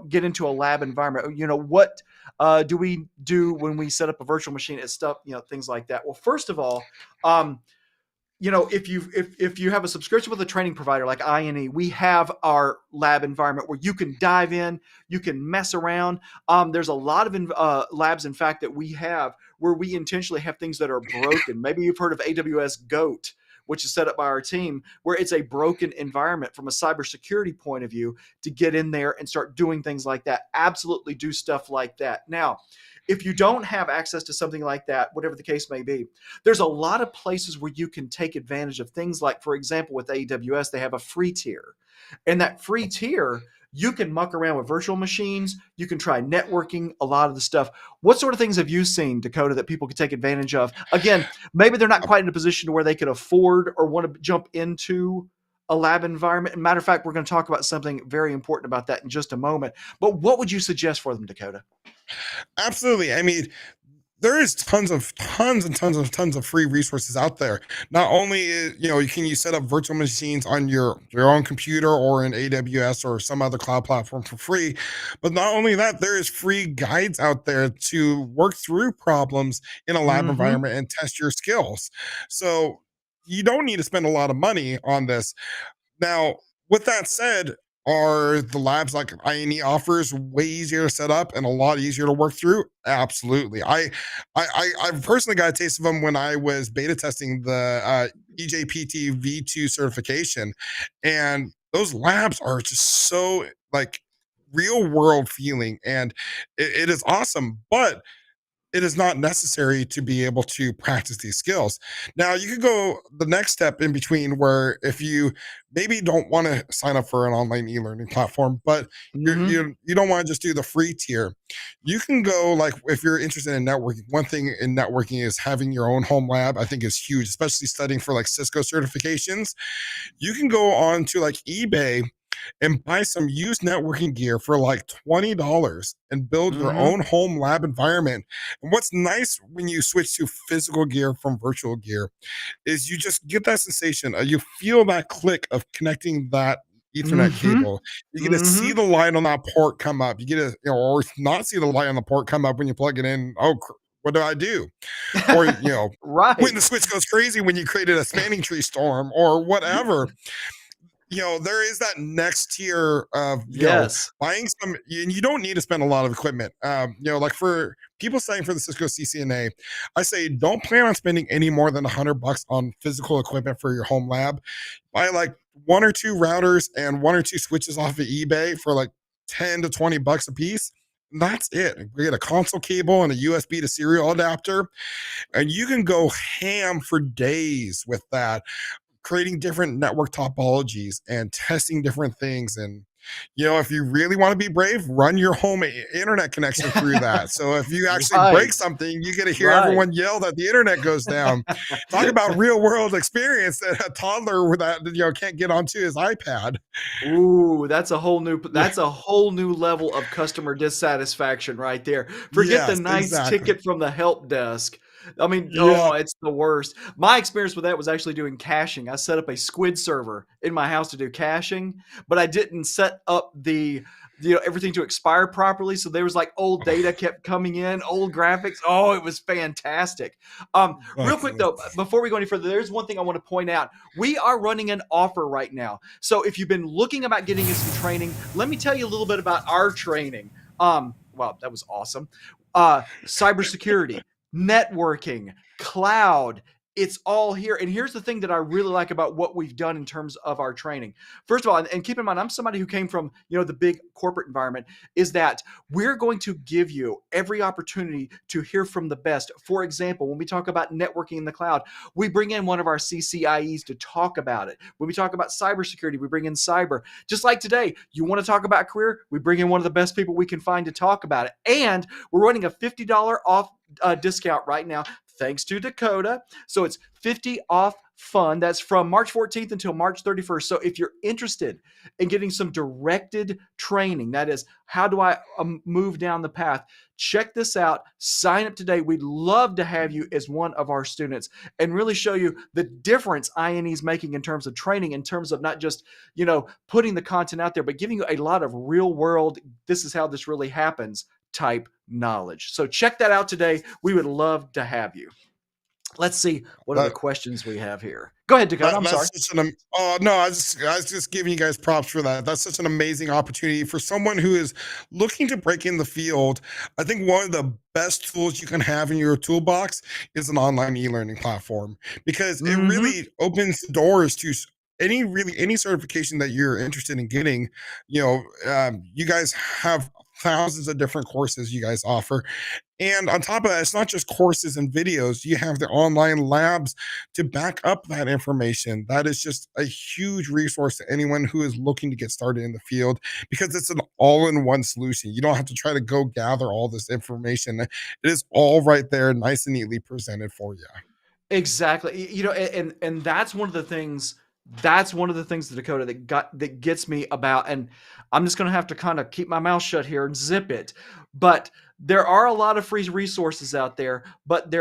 get into a lab environment? What do we do when we set up a virtual machine and stuff, things like that? Well, first of all, um, if you have a subscription with a training provider like INE, we have our lab environment where you can dive in, you can mess around. There's a lot of labs, in fact, that we have where we intentionally have things that are broken. Maybe you've heard of AWS Goat, which is set up by our team, where it's a broken environment from a cybersecurity point of view to get in there and start doing things like that. Absolutely do stuff like that. Now, if you don't have access to something like that, whatever the case may be, there's a lot of places where you can take advantage of things like, for example, with AWS, they have a free tier. And that free tier, you can muck around with virtual machines. You can try networking, a lot of the stuff. What sort of things have you seen, Dakota, that people could take advantage of? Again, maybe they're not quite in a position where they could afford or want to jump into a lab environment. And matter of fact, we're going to talk about something very important about that in just a moment. But what would you suggest for them, Dakota? Absolutely. I mean, there is tons of free resources out there. Not only can you set up virtual machines on your own computer or in AWS or some other cloud platform for free, but not only that, there is free guides out there to work through problems in a lab Mm-hmm. environment and test your skills. So you don't need to spend a lot of money on this. Now, with that said, are the labs like INE offers way easier to set up and a lot easier to work through? Absolutely. I personally got a taste of them when I was beta testing the EJPT V2 certification, and those labs are just so like real world feeling, and it is awesome. But it is not necessary to be able to practice these skills. Now, you could go the next step in between where if you maybe don't want to sign up for an online e-learning platform, but Mm-hmm. you don't want to just do the free tier, you can go like if you're interested in networking. One thing in networking is having your own home lab. I think is huge, especially studying for like Cisco certifications. You can go on to like eBay and buy some used networking gear for like $20 and build your Mm-hmm. own home lab environment. And what's nice when you switch to physical gear from virtual gear is you just get that sensation. You feel that click of connecting that Ethernet Mm-hmm. cable. You get to see Mm-hmm. the light on that port come up. You get to, or not see the light on the port come up when you plug it in. Oh, what do I do? Or, when the Right. switch goes crazy when you created a spanning tree storm or whatever. There is that next tier of, Yes. buying some, and you don't need to spend a lot of equipment. Like for people studying for the Cisco CCNA, I say don't plan on spending any more than $100 on physical equipment for your home lab. Buy like one or two routers and one or two switches off of eBay for like 10 to $20 a piece. And that's it. We get a console cable and a USB to serial adapter, and you can go ham for days with that, creating different network topologies and testing different things. And If you really want to be brave, run your home internet connection through that. So if you actually break Right, something, you get to hear right. everyone yell that the internet goes down. Talk about real world experience that a toddler that can't get onto his iPad. Ooh, Yeah. that's a whole new level of customer dissatisfaction right there. Forget the Yes, nice exactly. ticket from the help desk. I mean, Yeah. oh, it's the worst. My experience with that was actually doing caching. I set up a squid server in my house to do caching, but I didn't set up everything to expire properly. So there was like old data kept coming in, old graphics. Oh, it was fantastic. Oh, Real quick goodness. though, before we go any further, there's one thing I want to point out. We are running an offer right now. So if you've been looking about getting in some training, let me tell you a little bit about our training. Wow, that was awesome. Cybersecurity, networking, cloud, it's all here. And here's the thing that I really like about what we've done in terms of our training. First of all, and keep in mind, I'm somebody who came from, the big corporate environment, is that we're going to give you every opportunity to hear from the best. For example, when we talk about networking in the cloud, we bring in one of our CCIEs to talk about it. When we talk about cybersecurity, we bring in cyber. Just like today, you want to talk about career, we bring in one of the best people we can find to talk about it. And we're running a $50 off discount right now, thanks to Dakota. So it's 50 off fun. That's from March 14th until March 31st. So if you're interested in getting some directed training, that is, how do I move down the path? Check this out. Sign up today. We'd love to have you as one of our students and really show you the difference INE is making in terms of training, in terms of not just, putting the content out there, but giving you a lot of real world, this is how this really happens type knowledge. So check that out today. We would love to have you. Let's see what other That questions we have here. Go ahead, Dakota. I'm sorry. that's such an oh no, I was just giving you guys props for that. That's such an amazing opportunity for someone who is looking to break in the field. I think one of the best tools you can have in your toolbox is an online e-learning platform because it Mm-hmm. really opens doors to any certification that you're interested in getting. You guys have thousands of different courses you guys offer, and on top of that, it's not just courses and videos. You have the online labs to back up that information. That is just a huge resource to anyone who is looking to get started in the field because it's an all in one solution. You don't have to try to go gather all this information. It is all right there, nice and neatly presented for you. Exactly. And that's one of the things. That's one of the things, the Dakota, that gets me about. And I'm just going to have to kind of keep my mouth shut here and zip it. But there are a lot of free resources out there, but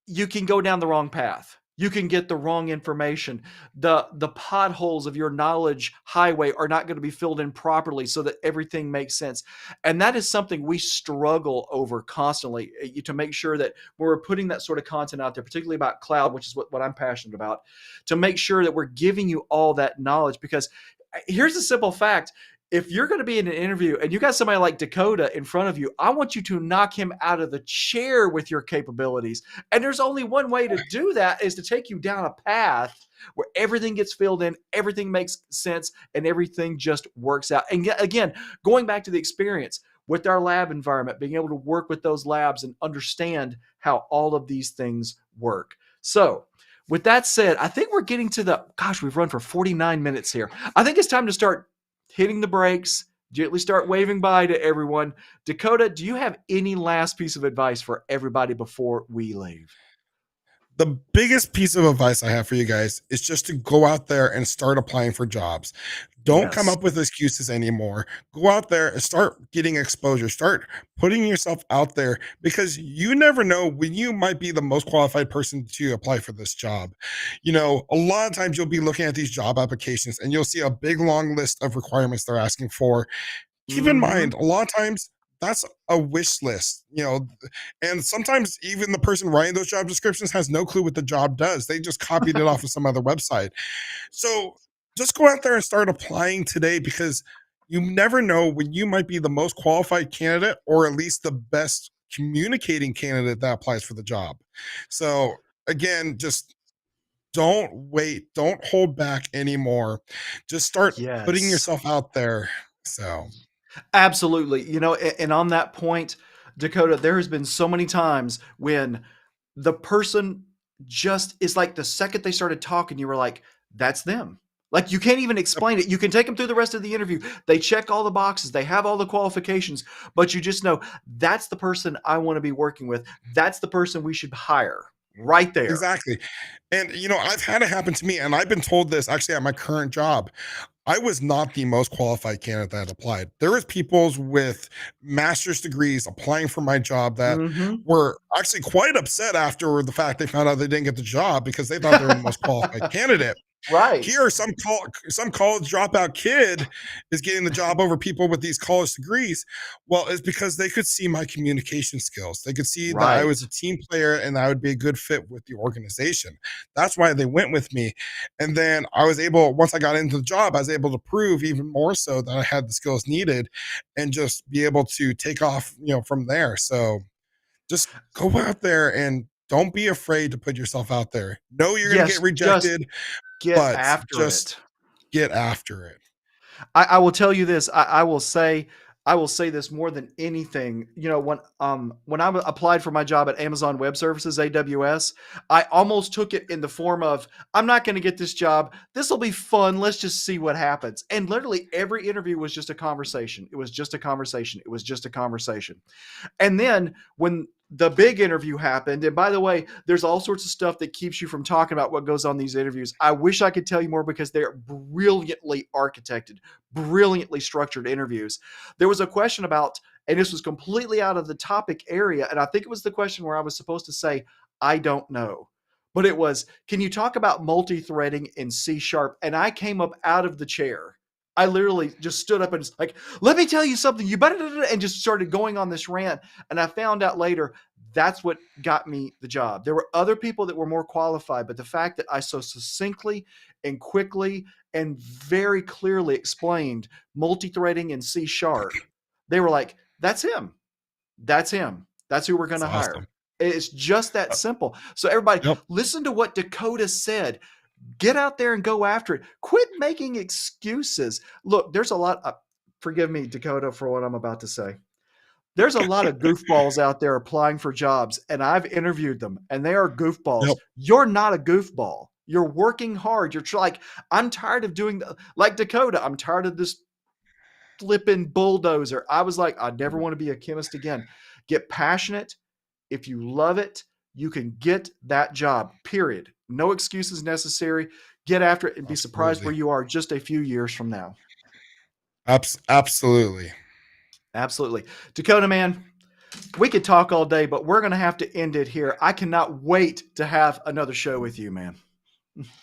you can go down the wrong path. You can get the wrong information. The potholes of your knowledge highway are not going to be filled in properly so that everything makes sense. And that is something we struggle over constantly, to make sure that when we're putting that sort of content out there, particularly about cloud, which is what I'm passionate about, to make sure that we're giving you all that knowledge. Because here's a simple fact: if you're going to be in an interview and you got somebody like Dakota in front of you, I want you to knock him out of the chair with your capabilities. And there's only one way to do that, is to take you down a path where everything gets filled in, everything makes sense, and everything just works out. And again, going back to the experience with our lab environment, being able to work with those labs and understand how all of these things work. So, with that said, I think we're getting to we've run for 49 minutes here. I think it's time to start hitting the brakes, gently start waving bye to everyone. Dakota, do you have any last piece of advice for everybody before we leave? The biggest piece of advice I have for you guys is just to go out there and start applying for jobs. Don't come Yes. up with excuses anymore. Go out there and start getting exposure. Start putting yourself out there because you never know when you might be the most qualified person to apply for this job. A lot of times you'll be looking at these job applications and you'll see a big long list of requirements they're asking for. Keep in Mm-hmm. mind, a lot of times that's a wish list, and sometimes even the person writing those job descriptions has no clue what the job does. They just copied it off of some other website. So just go out there and start applying today because you never know when you might be the most qualified candidate or at least the best communicating candidate that applies for the job. So again, just don't wait, don't hold back anymore. Just start putting Yes. yourself out there. So Absolutely. And on that point, Dakota, there has been so many times when the person just is like, the second they started talking, you were like, that's them. Like you can't even Yep, explain it. You can take them through the rest of the interview. They check all the boxes. They have all the qualifications, but you just know that's the person I want to be working with. That's the person we should hire right there. exactly. And I've had it happen to me, and I've been told this actually at my current job. I was not the most qualified candidate that applied. There was peoples with master's degrees applying for my job that Mm-hmm. were actually quite upset after the fact they found out they didn't get the job because they thought they were the most qualified candidate. Right. Here, some college dropout kid is getting the job over people with these college degrees. Well, it's because they could see my communication skills. They could see that I was Right. a team player and I would be a good fit with the organization. That's why they went with me. And then I was able, once I got into the job, I was able to prove even more so that I had the skills needed and just be able to take off, from there. So just go out there and don't be afraid to put yourself out there. Know you're going to get Yes, just rejected, get but after just it. get after it. I will tell you this. I will say this more than anything. You know, when I applied for my job at Amazon Web Services (AWS), I almost took it in the form of I'm not going to get this job. This will be fun. Let's just see what happens. And literally every interview was just a conversation. It was just a conversation. It was just a conversation. And then when the big interview happened, and by the way, there's all sorts of stuff that keeps you from talking about what goes on these interviews. I wish I could tell you more because they're brilliantly architected, brilliantly structured interviews. There was a question about, and this was completely out of the topic area, and I think it was the question where I was supposed to say, I don't know. But it was, can you talk about multi-threading in C sharp? And I came up out of the chair. I literally just stood up and just like, let me tell you something. You better, and just started going on this rant. And I found out later that's what got me the job. There were other people that were more qualified, but the fact that I so succinctly and quickly and very clearly explained multi-threading in C sharp, they were like, that's him. That's him. That's who we're going It's to hire. awesome. It's just that Uh, simple. So everybody Yep. listen to what Dakota said. Get out there and go after it. Quit making excuses. Look, there's a lot forgive me, Dakota, for what I'm about to say. There's a lot of goofballs out there applying for jobs, and I've interviewed them, and they are goofballs. Yep. You're not a goofball. You're working hard. Like, I'm tired of doing like Dakota. I'm tired of this flipping bulldozer. I was like, I never want to be a chemist again. Get passionate. If you love it, you can get that job, period. No excuses necessary. Get after it and be surprised where Absolutely. you are just a few years from now. Absolutely. Absolutely. Dakota, man, we could talk all day, but we're going to have to end it here. I cannot wait to have another show with you, man.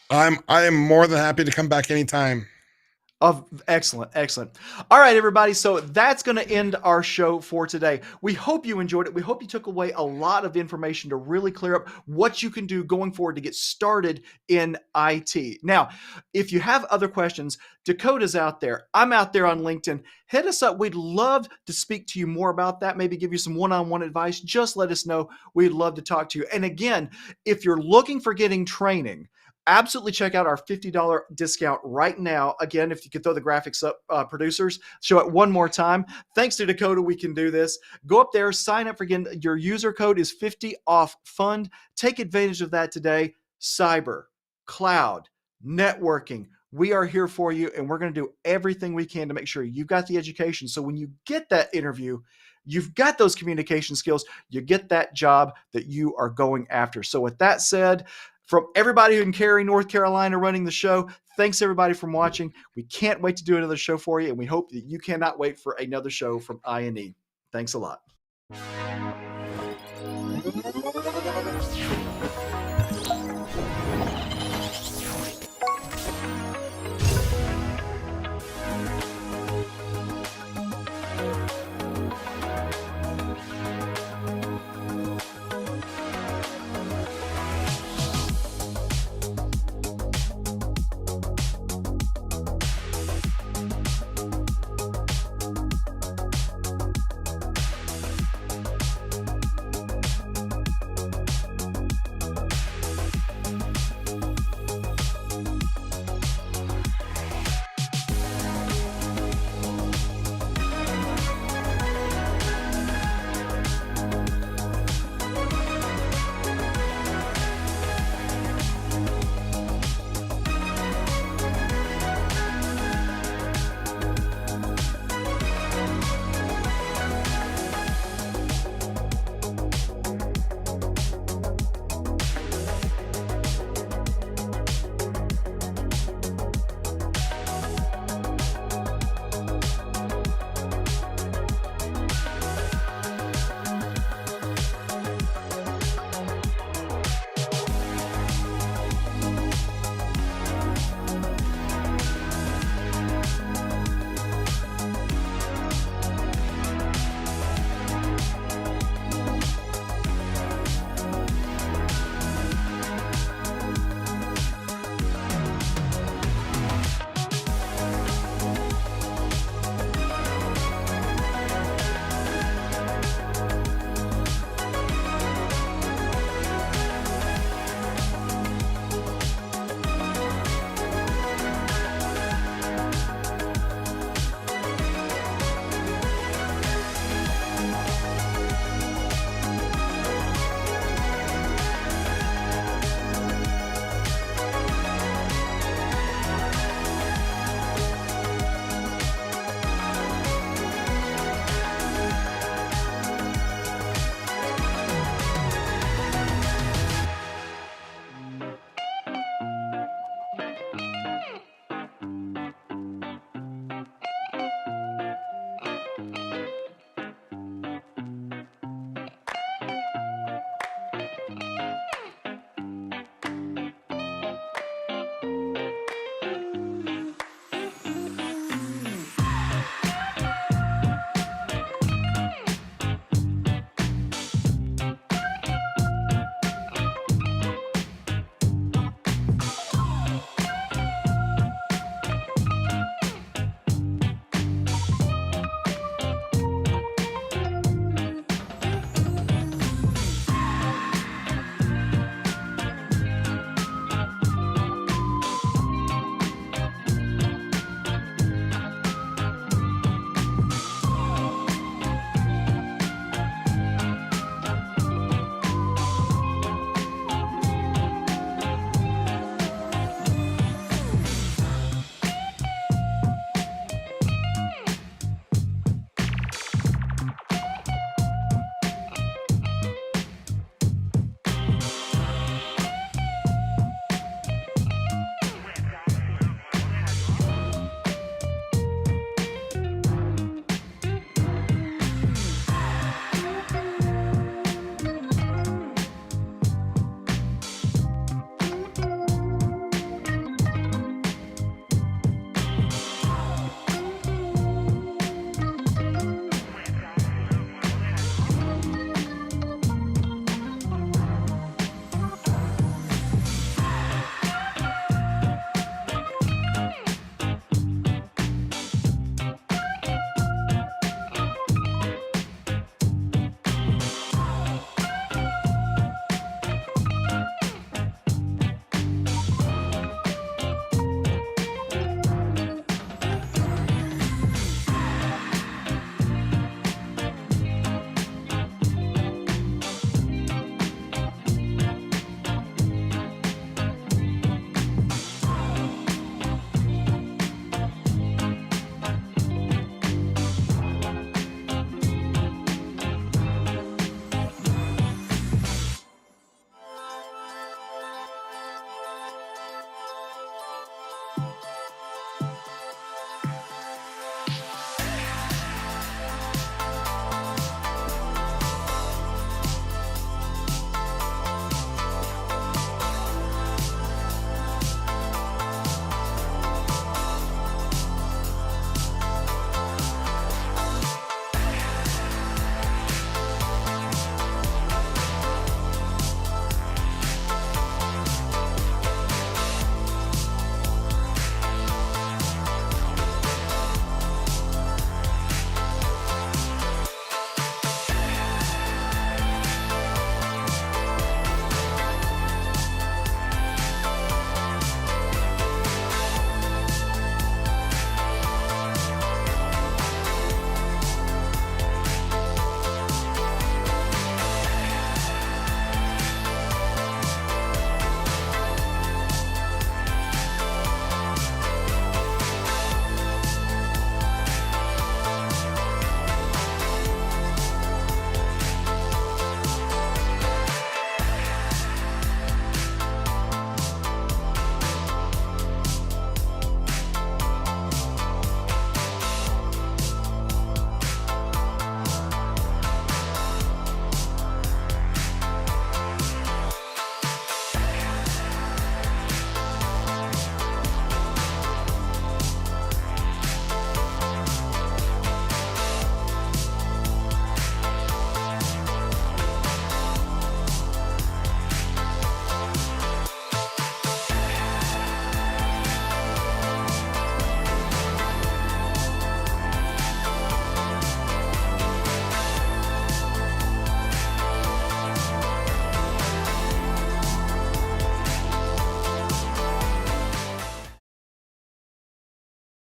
I am more than happy to come back anytime. Of excellent, excellent. All right, everybody. So that's going to end our show for today. We hope you enjoyed it. We hope you took away a lot of information to really clear up what you can do going forward to get started in IT. Now, if you have other questions, Dakota's out there. I'm out there on LinkedIn. Hit us up. We'd love to speak to you more about that. Maybe give you some one-on-one advice. Just let us know. We'd love to talk to you. And again, if you're looking for getting training, absolutely check out our $50 discount right now. Again, if you could throw the graphics up, producers, show it one more time. Thanks to Dakota, we can do this. Go up there, sign up for again. Your user code is 50 off fund. Take advantage of that today. Cyber, cloud, networking. We are here for you, and we're going to do everything we can to make sure you've got the education. So when you get that interview, you've got those communication skills, you get that job that you are going after. So with that said, from everybody in Cary, North Carolina running the show, thanks everybody for watching. We can't wait to do another show for you, and we hope that you cannot wait for another show from I&E. Thanks a lot.